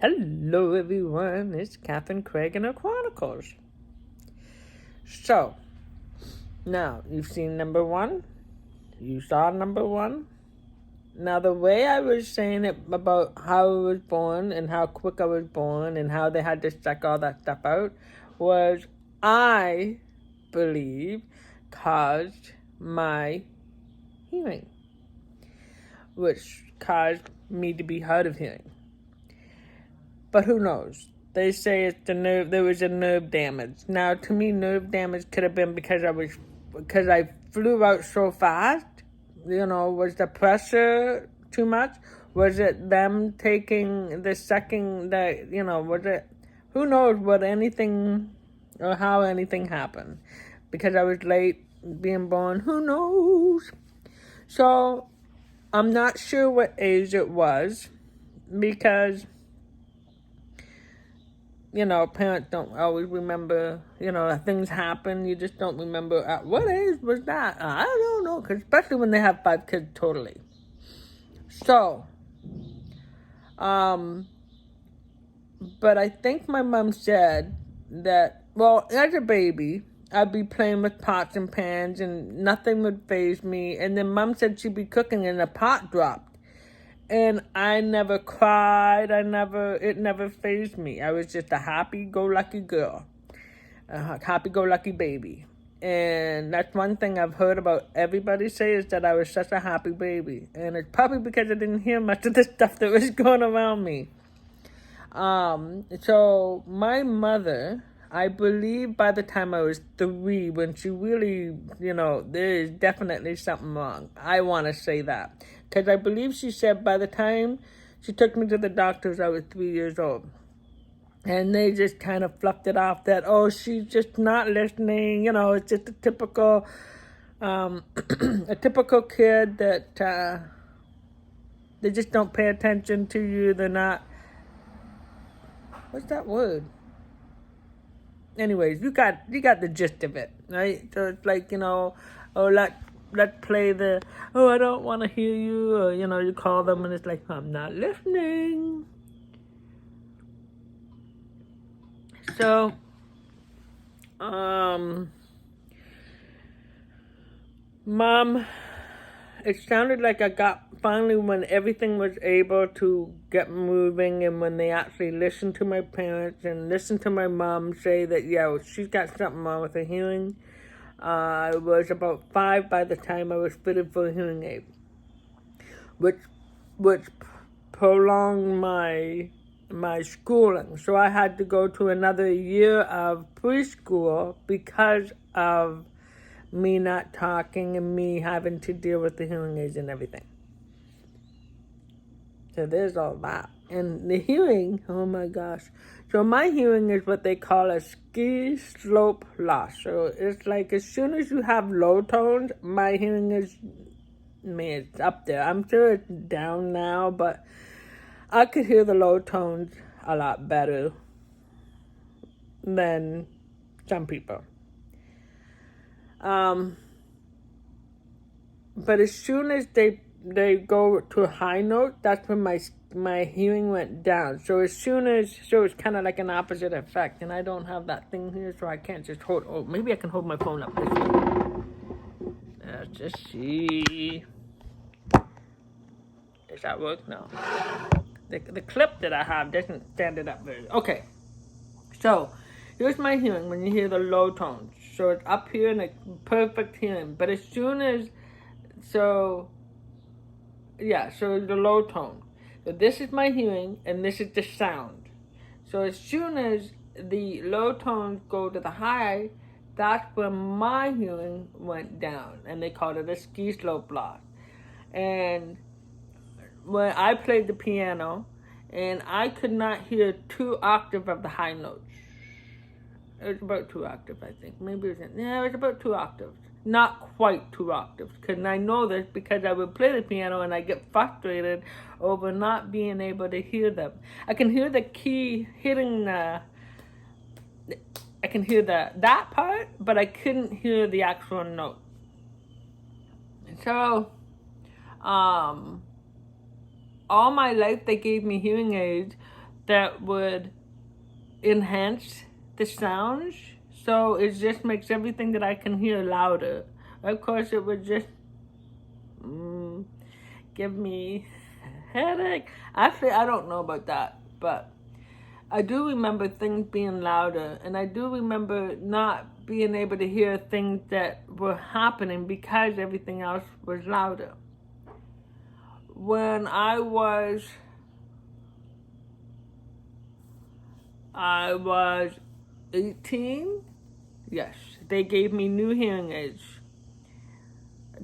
Hello everyone, it's Catherine Craig and her Chronicles. So, now you've seen number one, you saw number one. Now the way I was saying it about how I was born and how quick I was born and how they had to check all that stuff out was, I believe, caused my hearing, which caused me to be hard of hearing. But who knows? They say it's the nerve. There was a nerve damage. Now, to me, nerve damage could have been because I flew out so fast. Was the pressure too much? Was it them taking the second that Was it? Who knows what anything or how anything happened? Because I was late being born. Who knows? So I'm not sure what age it was because. Parents don't always remember, things happen. You just don't remember at what age was that? I don't know, cause especially when they have 5 kids totally. So, but I think my mom said that, well, as a baby, I'd be playing with pots and pans and nothing would faze me. And then mom said she'd be cooking and the pot dropped. And I never cried. It never fazed me. I was just a happy-go-lucky girl. A happy-go-lucky baby. And that's one thing I've heard about everybody say is that I was such a happy baby. And it's probably because I didn't hear much of the stuff that was going around me. So my mother, I believe by the time I was 3, when she really, there is definitely something wrong. I want to say that. Because I believe she said by the time she took me to the doctors, I was 3 years old. And they just kind of fluffed it off that, oh, she's just not listening. It's just a typical kid that they just don't pay attention to you. They're not, what's that word? Anyways, you got the gist of it, right? So it's like, let's play the, I don't want to hear you, or, you call them and it's like, I'm not listening. So, Mom, it sounded like I got, finally when everything was able to get moving and when they actually listened to my parents and listened to my mom say that, she's got something wrong with her hearing. I was about 5 by the time I was fitted for a hearing aid, which prolonged my schooling. So I had to go to another year of preschool because of me not talking and me having to deal with the hearing aids and everything. So there's all that. And the hearing, oh my gosh. So my hearing is what they call a ski slope loss. So it's like as soon as you have low tones, my hearing is, it's up there. I'm sure it's down now, but I could hear the low tones a lot better than some people. But as soon as they go to a high note, that's when my hearing went down. So it's kind of like an opposite effect. And I don't have that thing here, so I can't just maybe I can hold my phone up this way. Let's just see. Does that work? No. The clip that I have doesn't stand it up very. Okay. So here's my hearing when you hear the low tones. So it's up here in a perfect hearing. But as soon as so the low tone. So this is my hearing, and this is the sound. So as soon as the low tones go to the high, that's when my hearing went down, and they called it a ski slope loss. And when I played the piano, and I could not hear 2 octaves of the high notes. It was about 2 octaves, I think. Maybe it was about 2 octaves. Not quite 2 octaves. Because I know this because I would play the piano and I get frustrated over not being able to hear them. I can hear the key hitting I can hear that part, but I couldn't hear the actual note. So, all my life they gave me hearing aids that would enhance the sounds. So it just makes everything that I can hear louder. Of course, it would just give me a headache. Actually, I don't know about that, but I do remember things being louder, and I do remember not being able to hear things that were happening because everything else was louder. When I was 18, yes, they gave me new hearing aids,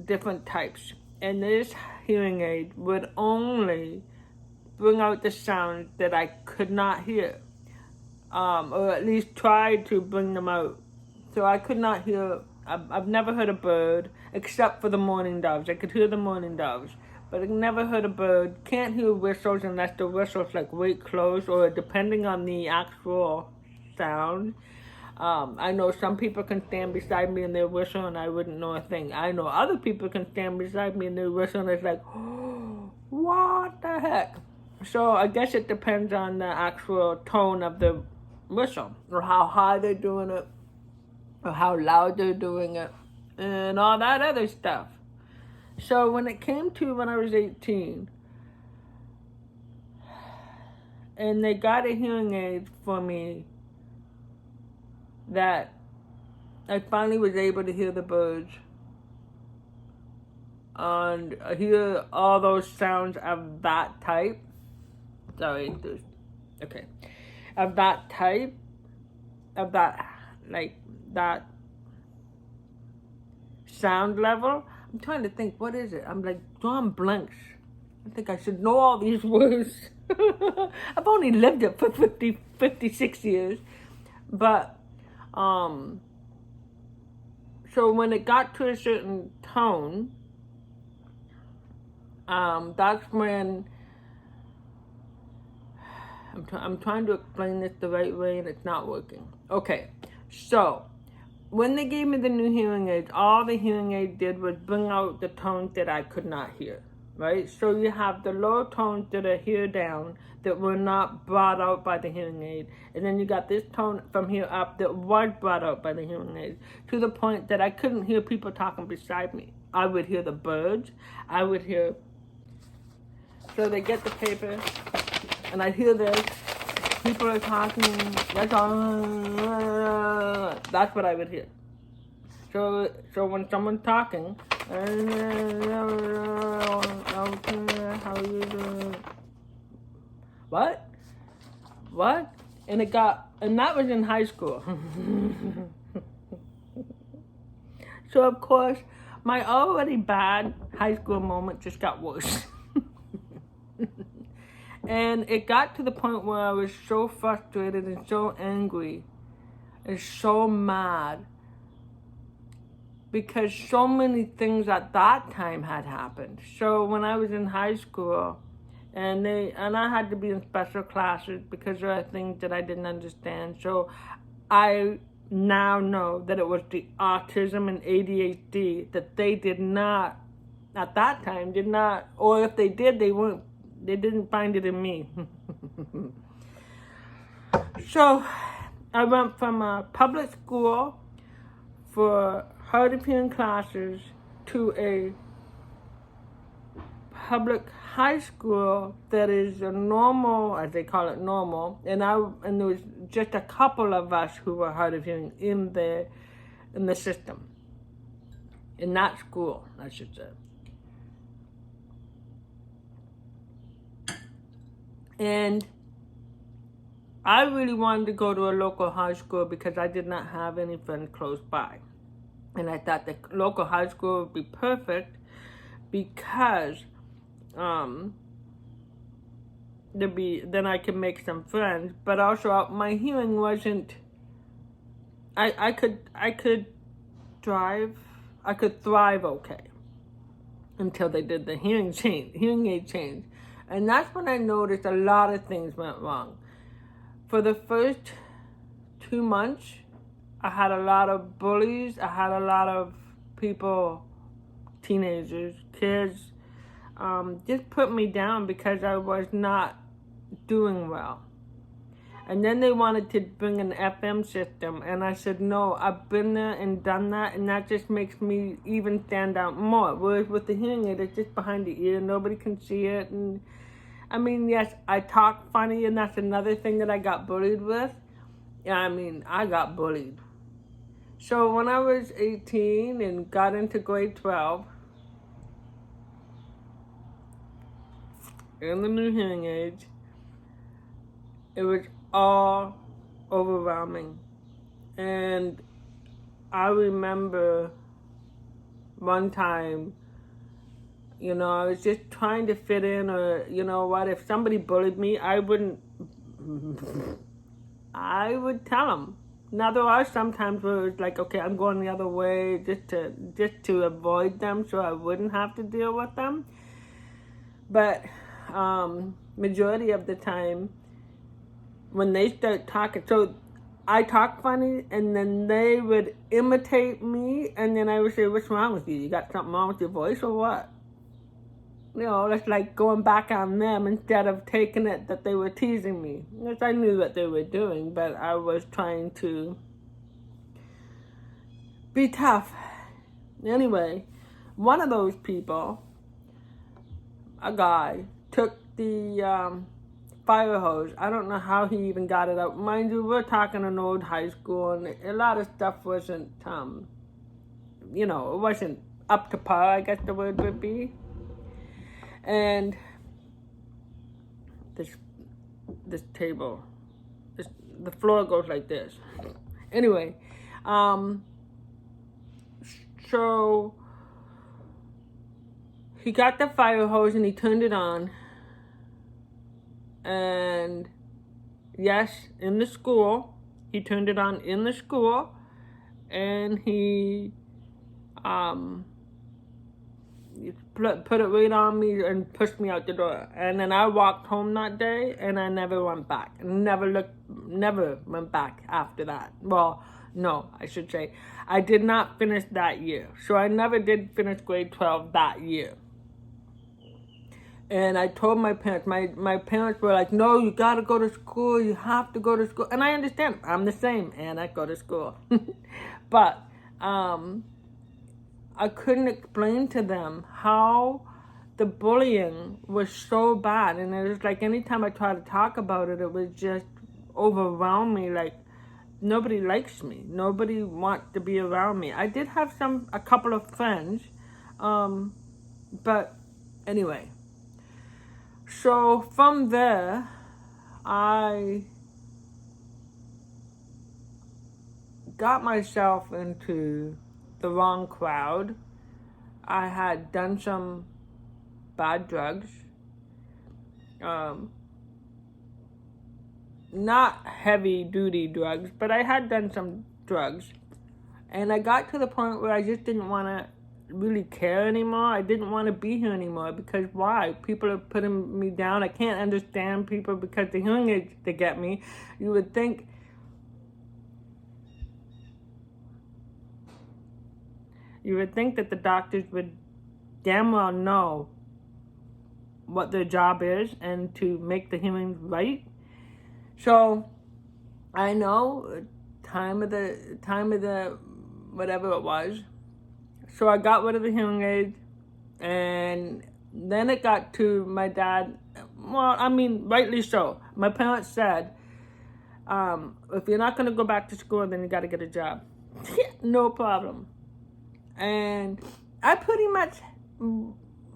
different types. And this hearing aid would only bring out the sounds that I could not hear, or at least try to bring them out. So I could not hear, I've never heard a bird, except for the mourning doves. I could hear the mourning doves, but I never heard a bird. Can't hear whistles unless the whistle's like way close, or depending on the actual sound. I know some people can stand beside me and they whistle and I wouldn't know a thing. I know other people can stand beside me and they whistle and it's like, oh, what the heck? So I guess it depends on the actual tone of the whistle, or how high they're doing it, or how loud they're doing it, and all that other stuff. So when it came to when I was 18, and they got a hearing aid for me that I finally was able to hear the birds and hear all those sounds of that type. Sorry, okay. Of that type, of that, like, that sound level. I'm trying to think, what is it? I'm like drawing blanks. I think I should know all these words. I've only lived it for 56 years. But, so when it got to a certain tone, that's when, I'm trying to explain this the right way and it's not working. Okay, so when they gave me the new hearing aids, all the hearing aid did was bring out the tones that I could not hear, right? So you have the low tones that are here down that were not brought out by the hearing aid. And then you got this tone from here up that was brought out by the hearing aid, to the point that I couldn't hear people talking beside me. I would hear the birds. I would hear... So they get the paper, and I hear this. People are talking. That's all. That's what I would hear. So when someone's talking, how you doing? What? And that was in high school. So of course, my already bad high school moment just got worse. And it got to the point where I was so frustrated and so angry and so mad, because so many things at that time had happened. So when I was in high school, and I had to be in special classes because there are things that I didn't understand. So I now know that it was the autism and ADHD that they did not, at that time, did not, or if they did, they didn't find it in me. So I went from a public school for hard of hearing classes to a public high school that is a normal, as they call it, normal. And there was just a couple of us who were hard of hearing in the system, in that school, I should say. And I really wanted to go to a local high school because I did not have any friends close by. And I thought the local high school would be perfect because then I could make some friends. But also my hearing wasn't, I could thrive okay until they did the hearing aid change. And that's when I noticed a lot of things went wrong. For the first 2 months, I had a lot of bullies. I had a lot of people, teenagers, kids, just put me down because I was not doing well. And then they wanted to bring an FM system, and I said, no, I've been there and done that, and that just makes me even stand out more. Whereas with the hearing aid, it's just behind the ear, nobody can see it. And I mean, yes, I talk funny, and that's another thing that I got bullied with. Yeah, I mean, I got bullied. So when I was 18 and got into grade 12, in the new hearing aids, it was all overwhelming. And I remember one time, I was just trying to fit in, or if somebody bullied me, I would tell them. Now there are sometimes where it's like, okay, I'm going the other way just to avoid them, so I wouldn't have to deal with them. But majority of the time, when they start talking, so I talk funny, and then they would imitate me, and then I would say, what's wrong with you? You got something wrong with your voice or what? It's like going back on them instead of taking it that they were teasing me. Yes, I knew what they were doing, but I was trying to be tough. Anyway, one of those people, a guy, took the fire hose. I don't know how he even got it out. Mind you, we're talking an old high school, and a lot of stuff wasn't, it wasn't up to par, I guess the word would be. And this table, the floor goes like this. Anyway, so he got the fire hose and he turned it on. And yes, in the school, he turned it on in the school, and he put it right on me and pushed me out the door. And then I walked home that day, and I never went back. Never went back after that. Well, no, I should say, I did not finish that year. So I never did finish grade 12 that year. And I told my parents, my parents were like, no, you got to go to school. You have to go to school. And I understand. I'm the same, and I go to school. But I couldn't explain to them how the bullying was so bad. And it was like anytime I tried to talk about it, it was just overwhelm me. Like, nobody likes me. Nobody wants to be around me. I did have a couple of friends. But anyway. So from there, I got myself into the wrong crowd. I had done some bad drugs. Not heavy duty drugs, but I had done some drugs. And I got to the point where I just didn't want to really care anymore. I didn't want to be here anymore, because why? People are putting me down. I can't understand people because the hearing aids they get me. You would think that the doctors would damn well know what their job is and to make the hearing right. So I know time of the whatever it was. So I got rid of the hearing aids, and then it got to my dad. Well, I mean, rightly so. My parents said, if you're not going to go back to school, then you got to get a job. No problem. And I pretty much,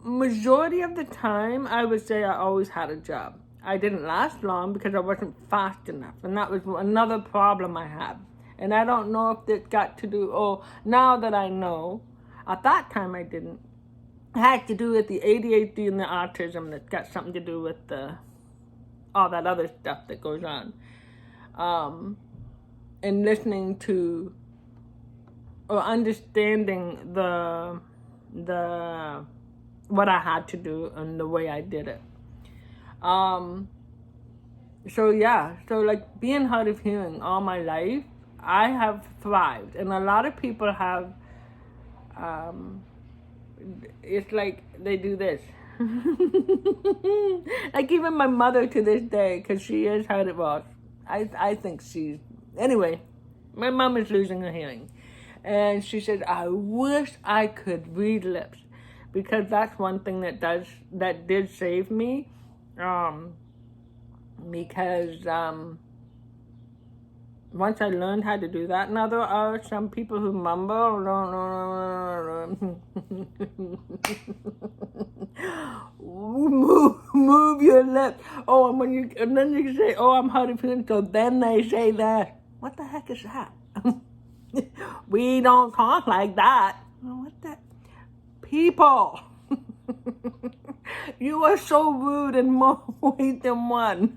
majority of the time, I would say I always had a job. I didn't last long because I wasn't fast enough. And that was another problem I had. And I don't know if it got to do, now that I know, at that time I didn't. It had to do with the ADHD and the autism that got something to do with all that other stuff that goes on. And listening to or understanding the what I had to do and the way I did it. So like being hard of hearing all my life, I have thrived, and a lot of people have. It's like they do this. Like even my mother to this day, because she is hard of, well, I think she's, anyway, my mom is losing her hearing. And she said, I wish I could read lips, because that's one thing that did save me. Because once I learned how to do that, now there are some people who mumble, move your lips. Oh, and then you say, oh, I'm hard of hearing. So then they say that. What the heck is that? We don't talk like that. What the? People. You are so rude in more ways than one.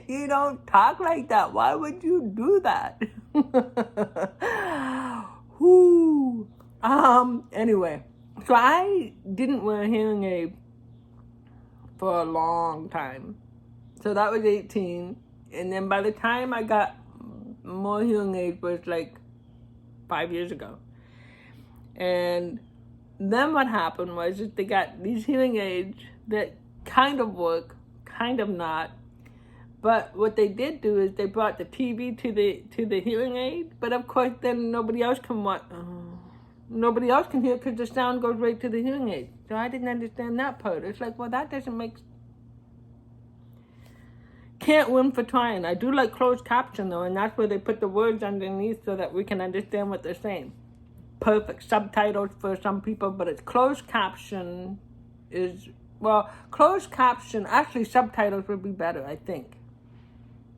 You don't talk like that. Why would you do that? Whoo. Anyway, so I didn't wear a hearing aid for a long time. So that was 18. And then by the time I got more hearing aids was like 5 years ago. And then what happened was that they got these hearing aids that kind of work, kind of not. But what they did do is they brought the TV to the hearing aid. But of course, then nobody else can nobody else can hear because the sound goes right to the hearing aid. So I didn't understand that part. It's like, well, that doesn't make. Can't win for trying. I do like closed caption though, and that's where they put the words underneath so that we can understand what they're saying. Perfect subtitles for some people, but it's closed caption is, well, closed caption, actually subtitles would be better, I think.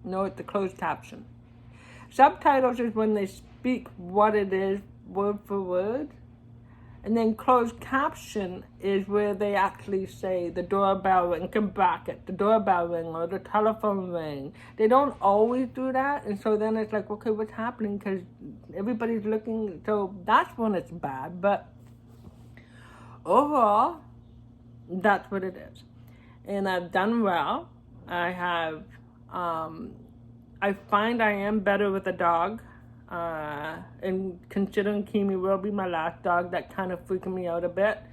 No, it's the closed caption. Subtitles is when they speak what it is, word for word. And then closed caption is where they actually say the doorbell ring, can bracket the doorbell ring or the telephone ring. They don't always do that. And so then it's like, okay, what's happening? Because everybody's looking. So that's when it's bad. But overall, that's what it is. And I've done well. I have, I find I am better with a dog. And considering Kimi will be my last dog, that kind of freaking me out a bit.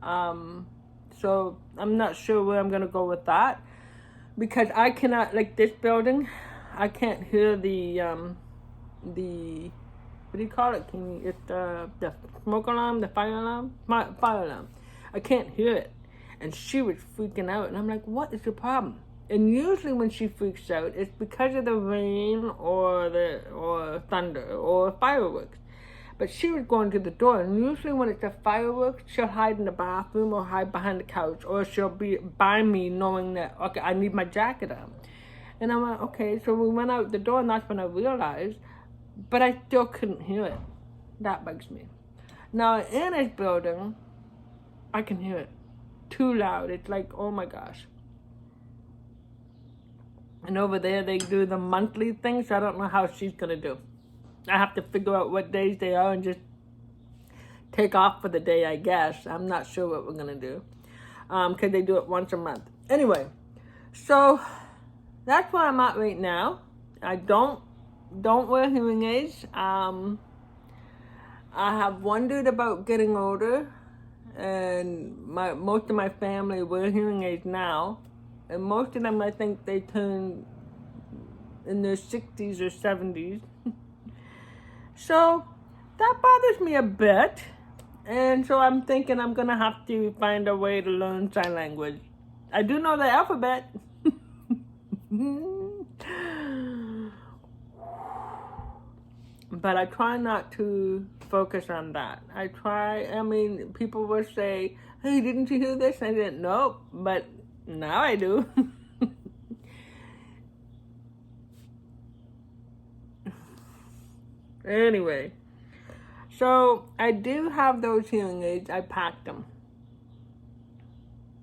So I'm not sure where I'm going to go with that. Because I cannot, like this building, I can't hear the what do you call it, Kimi? It's the smoke alarm, the fire alarm? Fire alarm. I can't hear it. And she was freaking out. And I'm like, what is the problem? And usually when she freaks out, it's because of the rain or thunder or fireworks. But she was going to the door, and usually when it's a fireworks, she'll hide in the bathroom or hide behind the couch, or she'll be by me knowing that, okay, I need my jacket on. And I'm like, okay, so we went out the door, and that's when I realized, but I still couldn't hear it. That bugs me. Now, in this building, I can hear it. Too loud. It's like, oh my gosh. And over there, they do the monthly thing, so I don't know how she's going to do. I have to figure out what days they are and just take off for the day, I guess. I'm not sure what we're going to do. Because they do it once a month. Anyway, so that's where I'm at right now. I don't wear hearing aids. I have wondered about getting older. And most of my family wear hearing aids now. And most of them, I think they turn in their 60s or 70s. So that bothers me a bit. And so I'm thinking I'm going to have to find a way to learn sign language. I do know the alphabet. But I try not to focus on that. People will say, hey, didn't you hear this? I didn't know, but now I do. Anyway, so I do have those hearing aids. I packed them.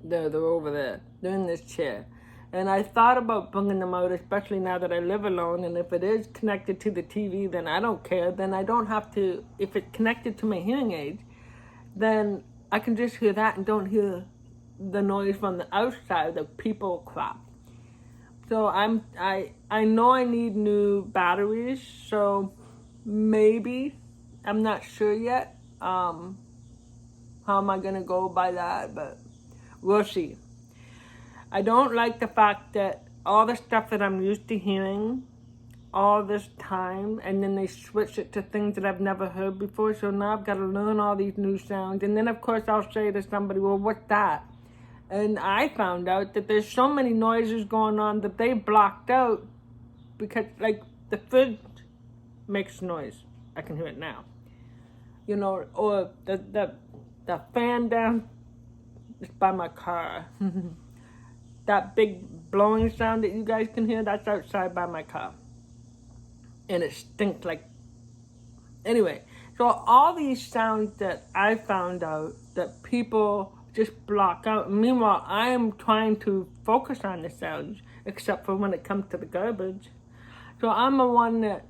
They're over there. They're in this chair. And I thought about bringing them out, especially now that I live alone. And if it is connected to the TV, then I don't care. Then I don't have to, if it's connected to my hearing aids, then I can just hear that and don't hear the noise from the outside, the people crap. So I know I need new batteries, so maybe, I'm not sure yet, how am I gonna go by that, but we'll see. I don't like the fact that all the stuff that I'm used to hearing all this time, and then they switch it to things that I've never heard before. So now I've got to learn all these new sounds. And then, of course, I'll say to somebody, well, what's that? And I found out that there's so many noises going on that they blocked out because, like, the fridge makes noise. I can hear it now. You know, or the fan down by my car. That big blowing sound that you guys can hear, that's outside by my car. And it stinks like... Anyway, so all these sounds that I found out that people just block out. Meanwhile, I am trying to focus on the sounds, except for when it comes to the garbage. So I'm the one that,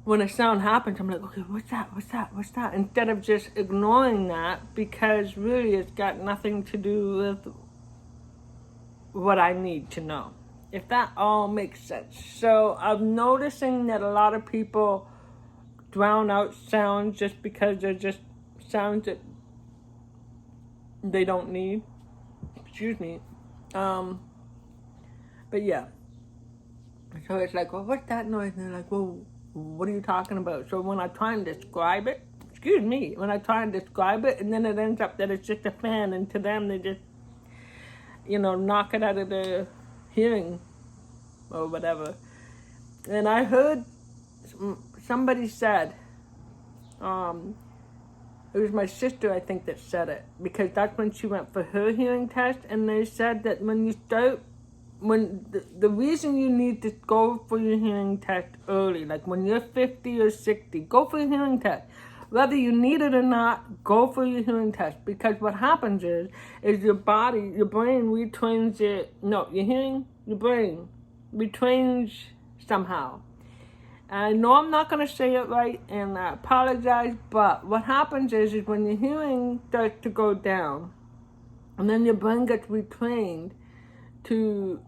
when a sound happens, I'm like, okay, what's that? Instead of just ignoring that, because really it's got nothing to do with what I need to know. If that all makes sense. So I'm noticing that a lot of people drown out sounds just because they're just sounds that they don't need. Excuse me. But yeah. So it's like, well, what's that noise? And they're like, well, what are you talking about? So when I try and describe it, when I try and describe it, and then it ends up that it's just a fan, and to them they just, knock it out of their hearing or whatever. And I heard somebody said, it was my sister, I think, that said it, because that's when she went for her hearing test, and they said that the reason you need to go for your hearing test early, like when you're 50 or 60, go for your hearing test. Whether you need it or not, go for your hearing test, because what happens is your brain retrains your brain retrains somehow. I know I'm not going to say it right, and I apologize, but what happens is when your hearing starts to go down, and then your brain gets retrained to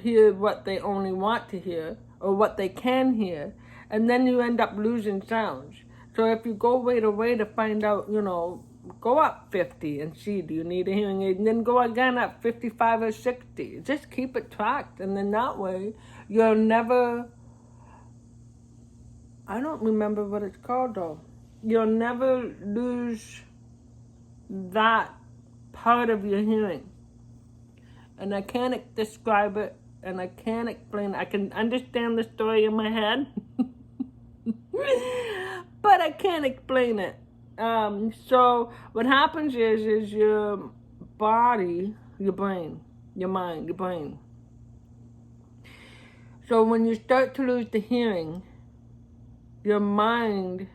hear what they only want to hear, or what they can hear, and then you end up losing sounds. So if you go wait away to find out, go up 50 and see, do you need a hearing aid? And then go again at 55 or 60. Just keep it tracked, and then that way you'll never... I don't remember what it's called though. You'll never lose that part of your hearing. And I can't describe it, and I can't explain it. I can understand the story in my head, but I can't explain it. So what happens is your body, your brain, your mind, your brain. So when you start to lose the hearing, your mind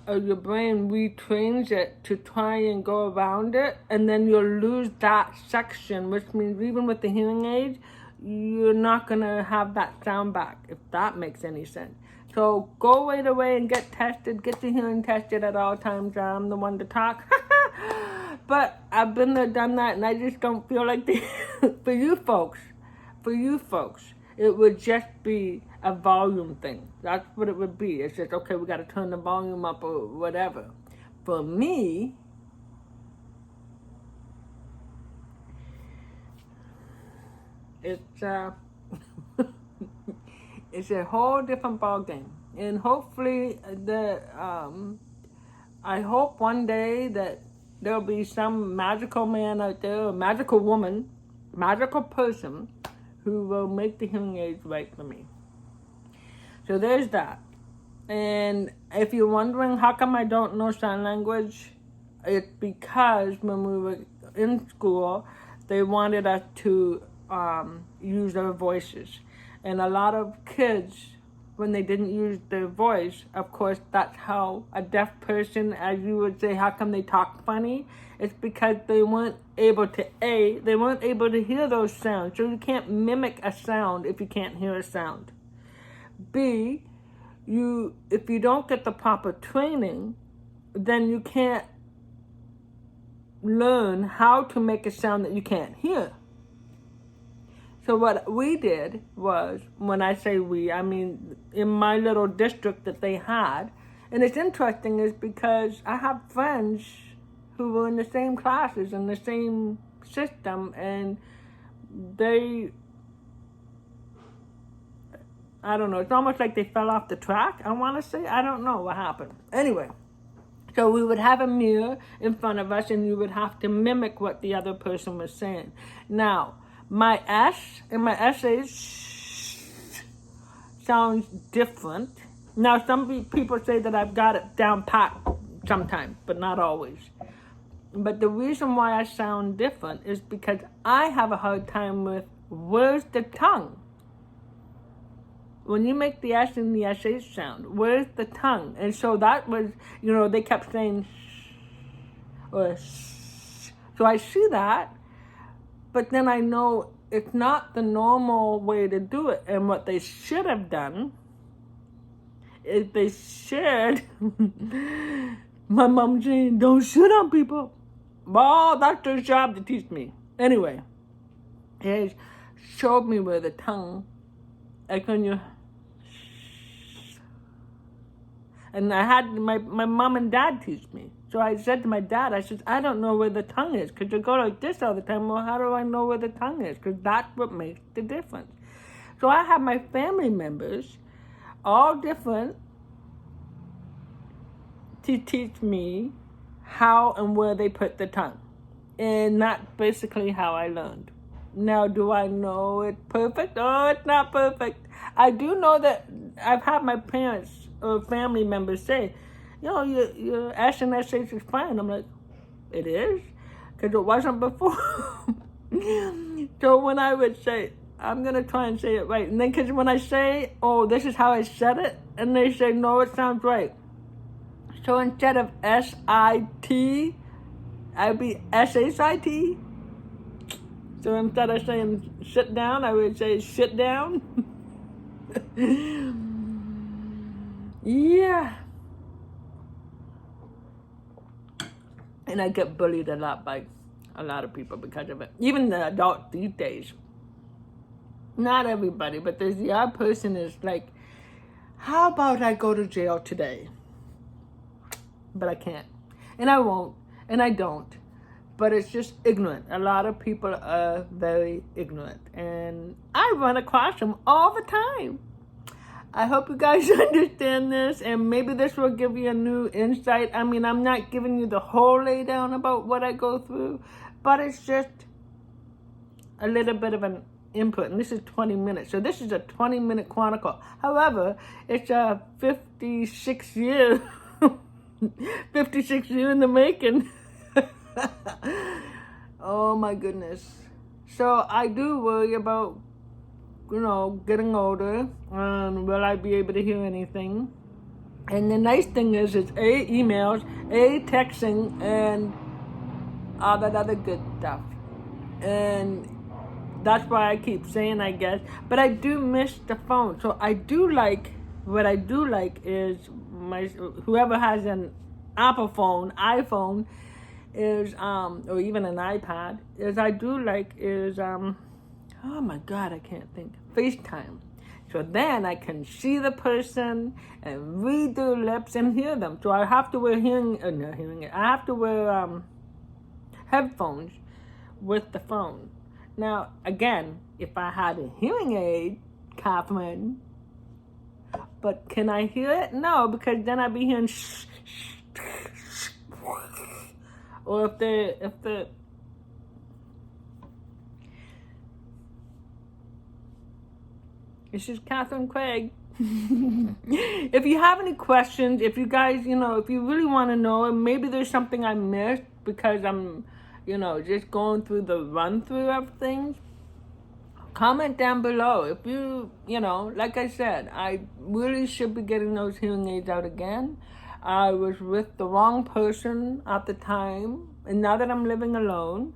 or your brain retrains it to try and go around it, and then you'll lose that section, which means even with the hearing aid, you're not going to have that sound back, if that makes any sense. So go right away and get tested, get your hearing tested at all times. I'm the one to talk. But I've been there, done that, and I just don't feel like for you folks, it would just be a volume thing. That's what it would be. It's just, okay, we got to turn the volume up or whatever. For me, it's it's a whole different ball game. And hopefully I hope one day that there'll be some magical man out there, or magical woman, magical person, who will make the hearing aids right for me. So there's that. And if you're wondering how come I don't know sign language, it's because when we were in school, they wanted us to use our voices. And a lot of kids, when they didn't use their voice, of course, that's how a deaf person, as you would say, how come they talk funny? It's because they weren't able to, they weren't able to hear those sounds. So you can't mimic a sound if you can't hear a sound. B, if you don't get the proper training, then you can't learn how to make a sound that you can't hear. So what we did was, when I say we, I mean in my little district that they had, and it's interesting is because I have friends who were in the same classes, in the same system, and they I don't know. It's almost like they fell off the track, I want to say. I don't know what happened. Anyway, so we would have a mirror in front of us, and you would have to mimic what the other person was saying. Now, my S in my essays sounds different. Now, some people say that I've got it down pat sometimes, but not always. But the reason why I sound different is because I have a hard time with where's the tongue? When you make the S in the SH sound, where's the tongue? And so that was, they kept saying or so I see that, but then I know it's not the normal way to do it. And what they should have done is they should, my mom saying, don't shit on people. Well, that's their job to teach me. Anyway, it showed me where the tongue, like when you, and I had my mom and dad teach me. So I said to my dad, I said, I don't know where the tongue is, because you go like this all the time. Well, how do I know where the tongue is? Because that's what makes the difference. So I have my family members, all different, to teach me how and where they put the tongue. And that's basically how I learned. Now, do I know it perfect? Oh, it's not perfect. I do know that I've had my parents or family members say, your S and SH is fine. I'm like, it is? Because it wasn't before. So when I would say, I'm going to try and say it right. And then because when I say, oh, this is how I said it, and they say, no, it sounds right. So instead of S-I-T, I'd be S-H-I-T. So instead of saying sit down, I would say sit down. Yeah. And I get bullied a lot by a lot of people because of it. Even the adults these days. Not everybody, but there's the odd person is like, how about I go to jail today? But I can't. And I won't. And I don't. But it's just ignorant. A lot of people are very ignorant. And I run across them all the time. I hope you guys understand this, and maybe this will give you a new insight. I mean, I'm not giving you the whole lay down about what I go through, but it's just a little bit of an input. And this is 20 minutes. So this is a 20-minute chronicle. However, it's a 56 year, 56 year in the making. Oh my goodness. So I do worry about, getting older, and will I be able to hear anything? And the nice thing is A, emails, A, texting, and all that other good stuff. And that's why I keep saying, I guess. But I do miss the phone. So what I do like is whoever has an Apple phone, iPhone, is, or even an iPad, oh my God, I can't think. FaceTime. So then I can see the person and read their lips and hear them. So I have to wear I have to wear headphones with the phone. Now, again, if I had a hearing aid, Catherine, but can I hear it? No, because then I'd be hearing shh, shh, shh. Or if the This is Catherine Craig. If you have any questions, if you guys, if you really want to know, and maybe there's something I missed because I'm, just going through the run-through of things, comment down below. If you, like I said, I really should be getting those hearing aids out again. I was with the wrong person at the time, and now that I'm living alone,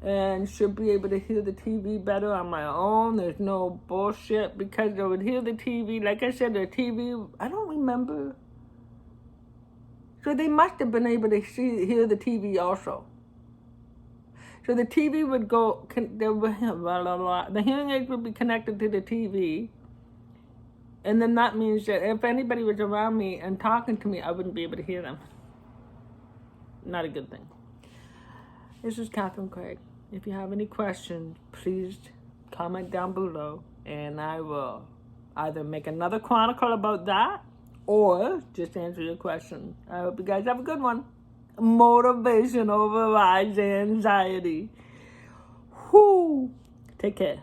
and should be able to hear the TV better on my own. There's no bullshit, because I would hear the TV. Like I said, the TV, I don't remember. So they must have been able to hear the TV also. So the TV would go, the hearing aids would be connected to the TV. And then that means that if anybody was around me and talking to me, I wouldn't be able to hear them. Not a good thing. This is Catherine Craig. If you have any questions, please comment down below, and I will either make another chronicle about that or just answer your question. I hope you guys have a good one. Motivation overrides anxiety. Whoo! Take care.